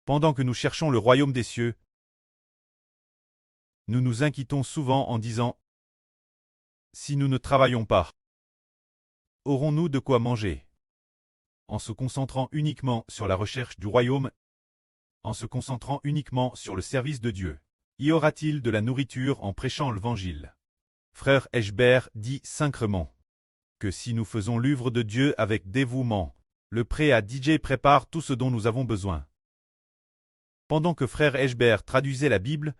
Pendant que nous cherchons le royaume des cieux, nous nous inquiétons souvent en disant « Si nous ne travaillons pas, aurons-nous de quoi manger ?» En se concentrant uniquement sur la recherche du royaume, en se concentrant uniquement sur le service de Dieu, y aura-t-il de la nourriture en prêchant l'Évangile? FrèreEshbert dit sincèrement que si nous faisons l'œuvre de Dieu avec dévouement, le prêt à DJ prépare tout ce dont nous avons besoin. Pendant que frèreEshbert traduisait la Bible,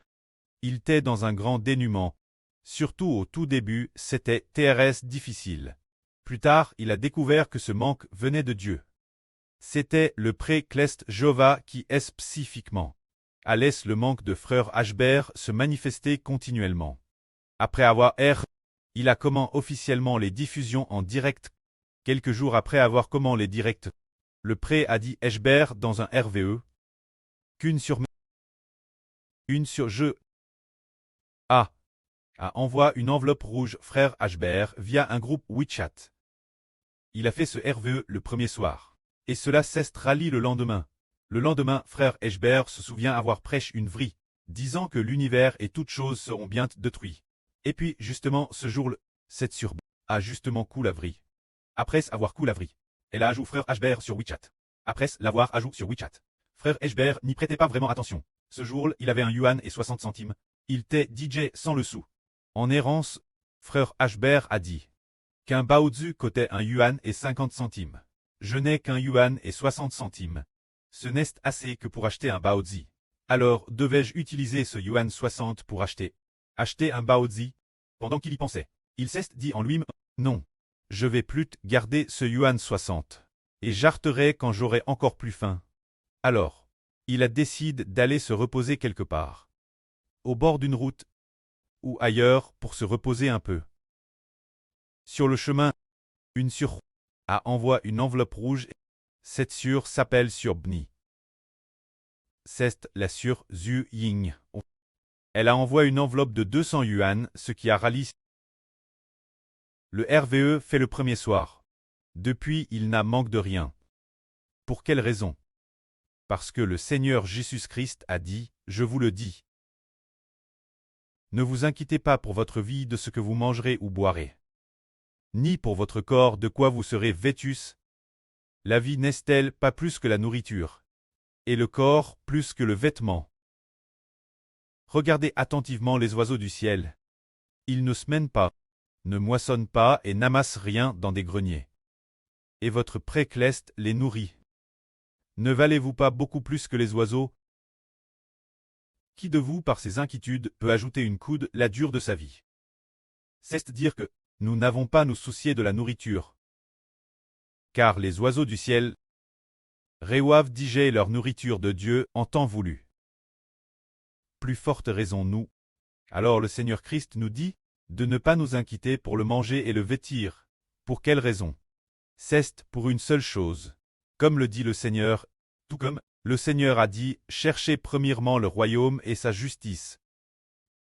il était dans un grand dénuement. Surtout au tout début, c'était très difficile. Plus tard, il a découvert que ce manque venait de Dieu. C'était le pré Clest Jova qui spécifiquement a laissé le manque de frère Ashbert se manifester continuellement. Après avoir il a comment officiellement les diffusions en direct. Quelques jours après avoir comment les directs, le pré a dit Ashbert dans un RVE. Qu'une sur je envoie une enveloppe rouge frère Ashbert via un groupe WeChat. Il a fait ce RVE le premier soir. Et cela s'est rallié le lendemain. Le lendemain, frère Ashbert se souvient avoir prêché une vraie, disant que l'univers et toutes choses seront bien détruits. Et puis, justement, ce jour-là, cette sur a justement coulé la vraie. Après avoir coulé la vraie, elle a ajouté frère Ashbert sur WeChat. Après l'avoir ajouté sur WeChat, frère Ashbert n'y prêtait pas vraiment attention. Ce jour-là, il avait un yuan et 60 centimes. Il était DJ sans le sou. En errance, frère Ashbert a dit qu'un baozi coûtait un yuan et 50 centimes. Je n'ai qu'un yuan et 60 centimes. Ce n'est assez que pour acheter un baozi. Alors, devais-je utiliser ce yuan 60 pour acheter un baozi? Pendant qu'il y pensait, il s'est dit en lui-même, non, je vais plus garder ce yuan 60. Et j'arrêterai quand j'aurai encore plus faim. Alors, il a décidé d'aller se reposer quelque part. Au bord d'une route, ou ailleurs pour se reposer un peu. Sur le chemin, une sur envoie une enveloppe rouge. Cette sur s'appelle sur Bni. C'est la sur Zhu Ying. Elle a envoyé une enveloppe de 200 yuan, ce qui a rallié. Le RVE fait le premier soir. Depuis, il n'a manque de rien. Pour quelle raison? Parce que le Seigneur Jésus-Christ a dit, je vous le dis. Ne vous inquiétez pas pour votre vie de ce que vous mangerez ou boirez, ni pour votre corps de quoi vous serez vêtus. La vie n'est-elle pas plus que la nourriture, et le corps plus que le vêtement? Regardez attentivement les oiseaux du ciel. Ils ne sèment pas, ne moissonnent pas et n'amassent rien dans des greniers. Et votre pré Clest les nourrit. Ne valez-vous pas beaucoup plus que les oiseaux? Qui de vous, par ses inquiétudes, peut ajouter une coude la dure de sa vie? C'est dire que nous n'avons pas à nous soucier de la nourriture. Car les oiseaux du ciel reçoivent digérer leur nourriture de Dieu en temps voulu. Plus forte raison nous. Alors le Seigneur Christ nous dit de ne pas nous inquiéter pour le manger et le vêtir. Pour quelle raison? C'est pour une seule chose. Comme le dit le Seigneur, tout comme le Seigneur a dit, cherchez premièrement le royaume et sa justice.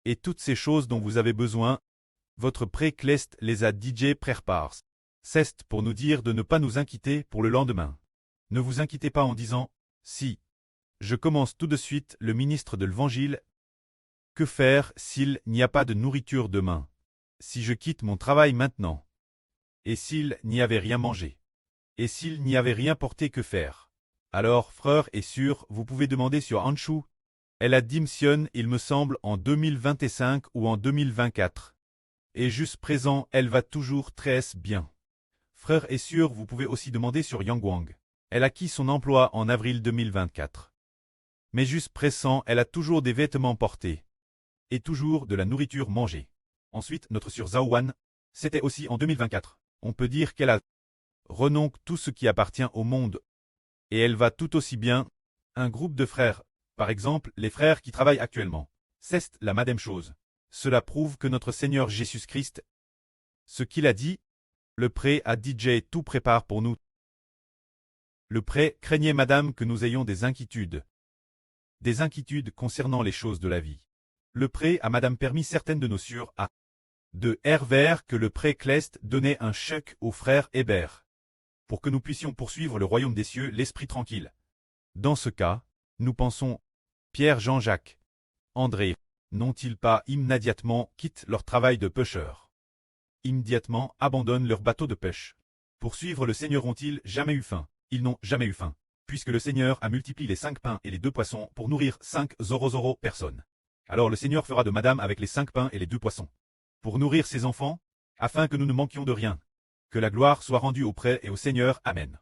Et toutes ces choses dont vous avez besoin, votre pré Clest les a DJ prépare. C'est pour nous dire de ne pas nous inquiéter pour le lendemain. Ne vous inquiétez pas en disant, si je commence tout de suite le ministre de l'Évangile, que faire s'il n'y a pas de nourriture demain? Si je quitte mon travail maintenant? Et s'il n'y avait rien mangé? Et s'il n'y avait rien porté, que faire? Alors, frère et sœurs, vous pouvez demander sur Anshu. Elle a démissionné, il me semble, en 2025 ou en 2024. Et juste présent, elle va toujours très bien. Frère et sœurs, vous pouvez aussi demander sur Yangwang. Elle a quitté son emploi en avril 2024. Mais juste pressant, elle a toujours des vêtements portés. Et toujours de la nourriture mangée. Ensuite, notre sœur Zhaowan, c'était aussi en 2024. On peut dire qu'elle a renonce tout ce qui appartient au monde. Et elle va tout aussi bien. Un groupe de frères, par exemple, les frères qui travaillent actuellement. C'est la même chose. Cela prouve que notre Seigneur Jésus-Christ, ce qu'il a dit, le pré à DJ tout prépare pour nous. Le pré craignait madame que nous ayons des inquiétudes. Des inquiétudes concernant les choses de la vie. Le pré a madame permis certaines de nos sœurs à de Hervers que le pré Clest donnait un chèque au frère Hébert. Pour que nous puissions poursuivre le royaume des cieux l'esprit tranquille. Dans ce cas, Nous pensons, Pierre, Jean-Jacques, André, n'ont-ils pas immédiatement quitté leur travail de pêcheur? Immédiatement abandonnent leur bateau de pêche. Pour suivre le Seigneur ont-ils jamais eu faim? Ils n'ont jamais eu faim, puisque le Seigneur a multiplié les 5 pains et les 2 poissons pour nourrir 5 personnes. Alors le Seigneur fera de madame avec les 5 pains et les 2 poissons, pour nourrir ses enfants, afin que nous ne manquions de rien. Que la gloire soit rendue auprès et au Seigneur. Amen.